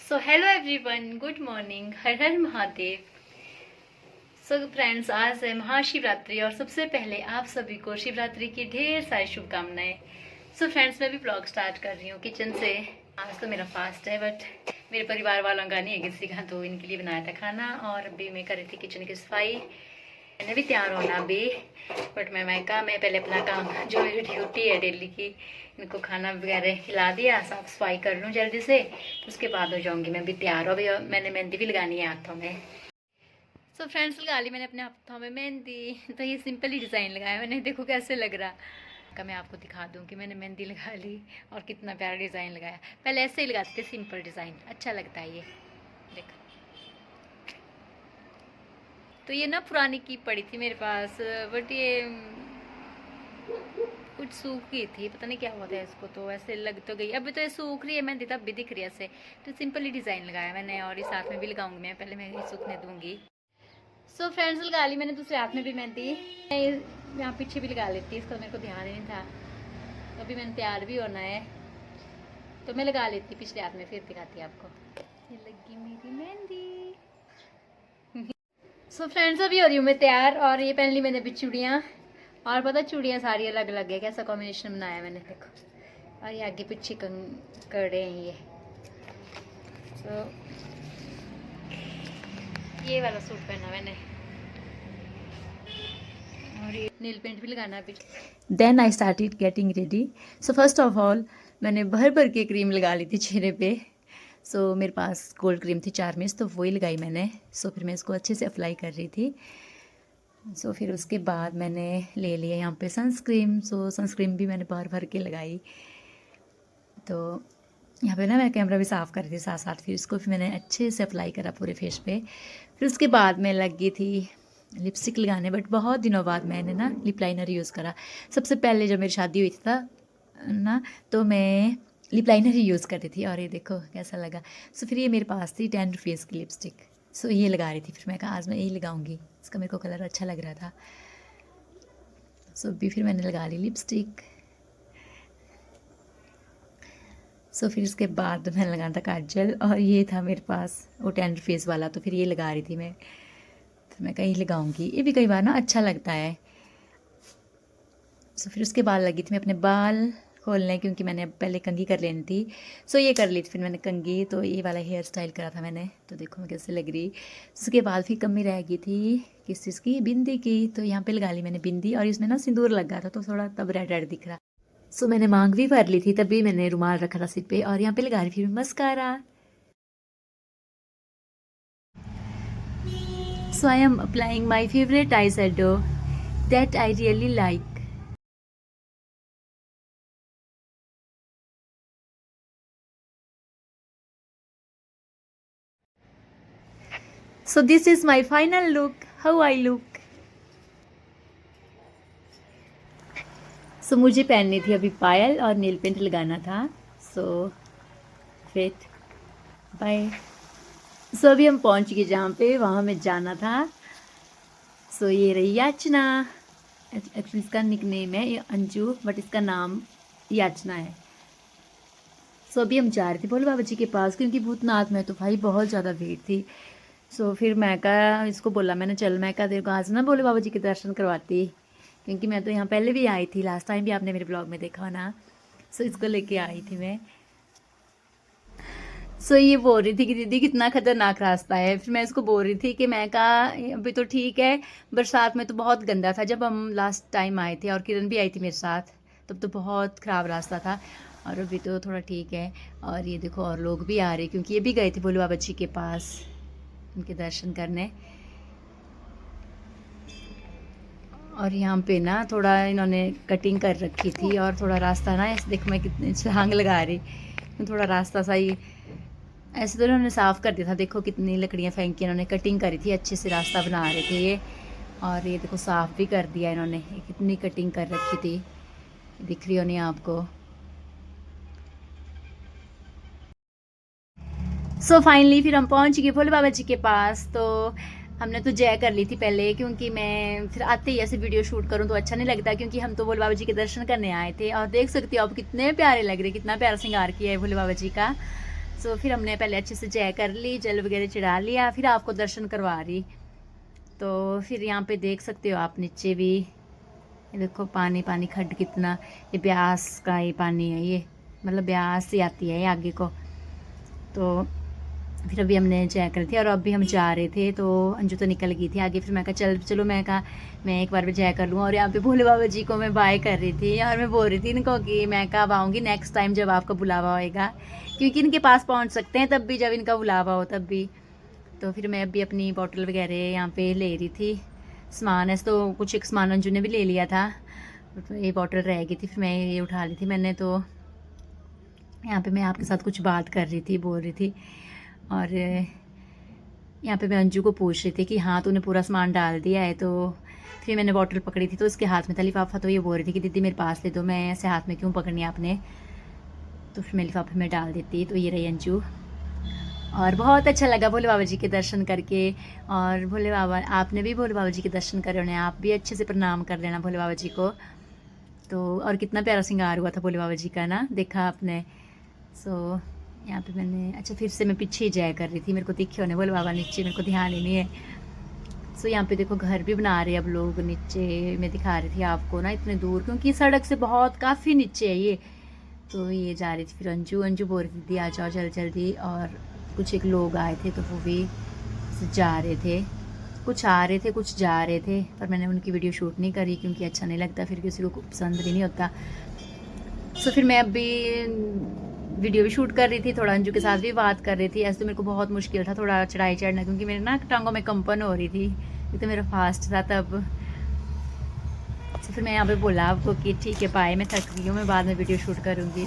सो hello everyone, good morning, Har Har Mahadev. So friends, आज है महाशिवरात्रि और सबसे पहले आप सभी को शिवरात्रि की ढेर सारी शुभकामनाएं। सो फ्रेंड्स, मैं भी ब्लॉग स्टार्ट कर रही हूँ किचन से। आज तो मेरा फास्ट है, बट मेरे परिवार वालों का नहीं है किसी का, तो इनके लिए बनाया था खाना। और अभी मैं कर रही थी किचन की सफाई। मैंने भी तैयार होना अभी, बट मैं पहले अपना काम, जो मेरी ड्यूटी है डेली की, इनको खाना वगैरह खिला दिया, साफ सफाई कर लूँ जल्दी से, तो उसके बाद हो जाऊँगी मैं भी तैयार। अभी मैंने मेहंदी भी लगानी है हाथों में। सो फ्रेंड्स, लगा ली मैंने अपने हाथों में मेहंदी। तो ये सिंपल ही डिज़ाइन लगाया मैंने, देखो कैसे लग रहा का। मैं आपको दिखा दूँ कि मैंने मेहंदी लगा ली और कितना प्यारा डिज़ाइन लगाया। पहले ऐसे ही लगाते थे, सिंपल डिज़ाइन अच्छा लगता है ये, देखो। तो ये ना पुरानी की पड़ी थी मेरे पास, बट ये कुछ सूख गई थी, पता नहीं क्या हुआ था इसको, तो ऐसे लग तो गई। अभी तो ये सूख रही है मेहंदी, तब भी दिख रही है ऐसे। तो सिंपल ही डिज़ाइन लगाया मैंने, और इस हाथ में भी लगाऊंगी मैं, पहले मैं ये सूखने दूंगी। सो फ्रेंड्स, लगा ली मैंने दूसरे हाथ में भी मेहंदी। मैं यहाँ पीछे भी लगा लेती, इसका मेरे को ध्यान ही नहीं था। अभी मैंने तैयार भी होना है, तो मैं लगा लेती पिछले हाथ में, फिर दिखाती आपको। ये लगी मेरी मेहंदी। सो फ्रेंड्स, अभी हो रही हूँ मैं तैयार, और ये पहन ली मैंने भी चूड़ियाँ। और पता, चूड़ियाँ सारी अलग अलग है, कैसा कॉम्बिनेशन बनाया मैंने, देखो। और ये आगे पीछे कड़े हैं ये। तो ये वाला सूट पहना मैंने, और ये नील पेंट भी लगाना अभी। Then I started getting ready. So first of all मैंने भर भर के क्रीम लगा ली थी चेहरे पे। सो मेरे पास गोल्ड क्रीम थी चारमिस, तो वही लगाई मैंने। सो फिर मैं इसको अच्छे से अप्लाई कर रही थी। सो फिर उसके बाद मैंने ले लिया यहाँ पे सनस्क्रीन। सो सनस्क्रीन भी मैंने भर भर के लगाई। तो यहाँ पे ना मैं कैमरा भी साफ़ कर रही थी साथ साथ, फिर इसको फिर मैंने अच्छे से अप्लाई करा पूरे फेस पे। फिर उसके बाद मैं लगी थी लिपस्टिक लगाने, बट बहुत दिनों बाद मैंने ना लिप लाइनर यूज़ करा। सबसे पहले जब मेरी शादी हुई थी था ना, तो मैं लिप लाइनर ही यूज़ करती थी, और ये देखो कैसा लगा। सो फिर ये मेरे पास थी 10 रुपीज़ की लिपस्टिक। सो ये लगा रही थी, फिर मैं कहा आज मैं यही लगाऊंगी, इसका मेरे को कलर अच्छा लग रहा था। सो अभी फिर मैंने लगा ली लिपस्टिक। सो फिर उसके बाद मैंने लगाना था काजल, और ये था मेरे पास वो 10 रुपीज़ वाला, तो फिर ये लगा रही थी मैं। तो मैं कहीं लगाऊंगी, ये भी कई बार ना अच्छा लगता है। सो फिर उसके बाद लगी थी मैं अपने बाल खोलने, क्योंकि मैंने पहले कंघी कर लेनी थी। सो ये कर ली थी फिर मैंने कंघी, तो ये वाला हेयर स्टाइल करा था मैंने। तो देखो मैं कैसे लग रही। उसके बाद फिर कमी रह गई थी किस चीज़ की, बिंदी की। तो यहाँ पे लगा ली मैंने बिंदी, और इसमें ना सिंदूर लगा था, तो थोड़ा तब रेड रेड दिख रहा। सो मैंने मांग भी भर ली थी, तभी मैंने रुमाल रखा था सिर पे, और यहाँ पे लगा रही फिर mascara. So I am applying my favourite eye shadow that I really like. So this is my final look. How I look? So मुझे पहननी थी अभी पायल, और नेल पेंट लगाना था। So फिर बाय। सो अभी हम पहुंच गए जहाँ पे वहाँ हमें जाना था। सो ये रही याचना। एक्चुअली इसका निकनेम है ये अंजू, बट इसका नाम याचना है। सो अभी हम जा रहे थे भोले बाबा जी के पास, क्योंकि भूतनाथ में तो भाई बहुत ज़्यादा भीड़ थी। सो फिर मैं कहा, इसको बोला मैंने, चल मैं कहा तेरे को आज ना भोले बाबा जी के दर्शन करवाती, क्योंकि मैं तो यहाँ पहले भी आई थी, लास्ट टाइम भी आपने मेरे ब्लॉग में देखा ना। सो इसको लेके आई थी मैं। सो ये बोल रही थी कि दीदी कितना खतरनाक रास्ता है। फिर मैं इसको बोल रही थी कि मैं कहा अभी तो ठीक है, बरसात में तो बहुत गंदा था जब हम लास्ट टाइम आए थे, और किरण भी आई थी मेरे साथ, तब तो बहुत ख़राब रास्ता था, और अभी तो थोड़ा ठीक है। और ये देखो और लोग भी आ रहे, क्योंकि ये भी गए थे भोले बाबा जी के पास उनके दर्शन करने। और यहाँ पे ना थोड़ा इन्होंने कटिंग कर रखी थी, और थोड़ा रास्ता ना ऐसे, देखो मैं कितनी छलांग लगा रही, थोड़ा रास्ता सा ही ऐसे तो इन्होंने साफ़ कर दिया था। देखो कितनी लकड़ियाँ फेंकी, इन्होंने कटिंग करी थी, अच्छे से रास्ता बना रहे थे ये। और ये देखो साफ़ भी कर दिया इन्होंने, कितनी कटिंग कर रखी थी, दिख रही हो नहीं आपको। सो फाइनली फिर हम पहुंच गए भोले बाबा जी के पास। तो हमने तो जय कर ली थी पहले, क्योंकि मैं फिर आते ही ऐसे वीडियो शूट करूं तो अच्छा नहीं लगता, क्योंकि हम तो भोले बाबा जी के दर्शन करने आए थे। और देख सकते हो आप कितने प्यारे लग रहे, कितना प्यारा श्रृंगार किया है भोले बाबा जी का। सो फिर हमने पहले अच्छे से जय कर ली, जल वगैरह चढ़ा लिया, फिर आपको दर्शन करवा रही। तो फिर यहाँ पे देख सकते हो आप नीचे भी, ये देखो पानी पानी खड्ड कितना, ये ब्यास का ही पानी है, ये मतलब ब्यास ही आती है ये आगे को। तो फिर अभी हमने जय करी थी और अभी हम जा रहे थे, तो अंजू तो निकल गई थी आगे। फिर मैं कहा चलो मैं कहा मैं एक बार भी जय कर लूँ। और यहाँ पे भोले बाबा जी को मैं बाय कर रही थी और मैं बोल रही थी इनको कि मैं कब आऊँगी नेक्स्ट टाइम जब आपका बुलावा होएगा, क्योंकि इनके पास पहुँच सकते हैं तब भी जब इनका बुलावा हो तब भी। तो फिर मैं अभी अपनी बॉटल वगैरह यहाँ पे ले रही थी, सामान ऐसे तो कुछ एक सामान अंजू ने भी ले लिया था, तो ये बॉटल रह गई थी, फिर मैं ये उठा ली थी मैंने। तो यहाँ पे मैं आपके साथ कुछ बात कर रही थी, बोल रही थी, और यहाँ पे मैं अंजू को पूछ रही थी कि हाँ तूने पूरा सामान डाल दिया है। तो फिर मैंने बॉटल पकड़ी थी तो उसके हाथ में था लिफाफा, तो ये बोल रही थी कि दीदी मेरे पास ले दो, मैं ऐसे हाथ में क्यों पकड़नी आपने। तो फिर मैं लिफाफे में डाल देती। तो ये रही अंजू, और बहुत अच्छा लगा भोले बाबा जी के दर्शन करके। और भोले बाबा, आपने भी भोले बाबा जी के दर्शन करे होने, आप भी अच्छे से प्रणाम कर लेना भोले बाबा जी को। तो और कितना प्यारा श्रृंगार हुआ था भोले बाबा जी का ना, देखा आपने। सो यहाँ पे मैंने, अच्छा फिर से मैं पीछे ही जाया कर रही थी, मेरे को दिखे होने भोले बाबा नीचे, मेरे को ध्यान ही नहीं है। सो यहाँ पे देखो घर भी बना रहे हैं अब लोग नीचे, मैं दिखा रही थी आपको ना इतने दूर, क्योंकि सड़क से बहुत काफ़ी नीचे है ये। तो ये जा रही थी, फिर अंजू बोल रही थी आ जाओ जल्दी। और कुछ एक लोग आए थे तो वो भी जा रहे थे, कुछ आ रहे थे कुछ जा रहे थे, पर मैंने उनकी वीडियो शूट नहीं करी क्योंकि अच्छा नहीं लगता, फिर किसी को पसंद भी नहीं होता। सो फिर मैं अभी वीडियो भी शूट कर रही थी, थोड़ा अंजू के साथ भी बात कर रही थी। ऐसे तो मेरे को बहुत मुश्किल था थोड़ा चढ़ाई चढ़ना, क्योंकि मेरे ना टांगों में कंपन हो रही थी, ये तो मेरा फास्ट था तब। तो फिर मैं यहाँ पे बोला आपको कि ठीक है बाय, मैं थक गई हूँ, मैं बाद में वीडियो शूट करूँगी।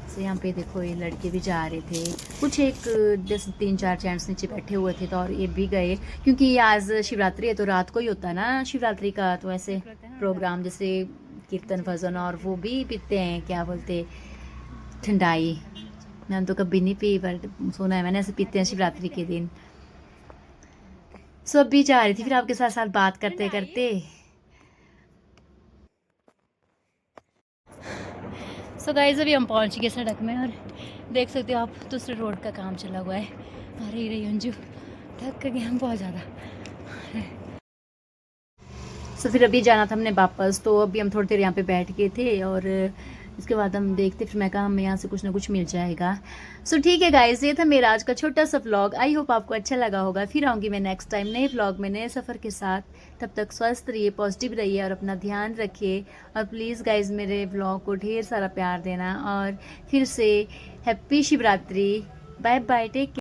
तो यहाँ पे देखो ये लड़के भी जा रहे थे, कुछ एक जैसे 3-4 जेंट्स नीचे बैठे हुए थे, तो और ये भी गए, क्योंकि आज शिवरात्रि है तो रात को ही होता है ना शिवरात्रि का, तो ऐसे प्रोग्राम जैसे कीर्तन भजन, और वो भी पीते हैं क्या बोलते ठंडाई। मैंने तो कभी नहीं पी, पर सुना है मैंने ऐसे पीते हैं शिवरात्रि के दिन। सो अभी जा रही थी फिर आपके साथ साथ बात करते करते। सो गाइस अभी हम पहुंच गए सड़क में, और देख सकते हो आप दूसरे रोड का काम चला हुआ है। अरे रही अंजू थक गए हम बहुत ज़्यादा। सो फिर अभी जाना था हमने वापस, तो अभी हम थोड़ी देर यहाँ पे बैठ गए थे, और इसके बाद हम देखते, फिर मैं कहा हमें यहाँ से कुछ ना कुछ मिल जाएगा। सो ठीक है गाइस, ये था मेरा आज का छोटा सा व्लॉग, आई होप आपको अच्छा लगा होगा। फिर आऊँगी मैं नेक्स्ट टाइम नए व्लॉग में नए सफ़र के साथ। तब तक स्वस्थ रहिए, पॉजिटिव रहिए और अपना ध्यान रखिए। और प्लीज़ गाइस मेरे व्लॉग को ढेर सारा प्यार देना, और फिर से happy Shivratri, bye bye, take care.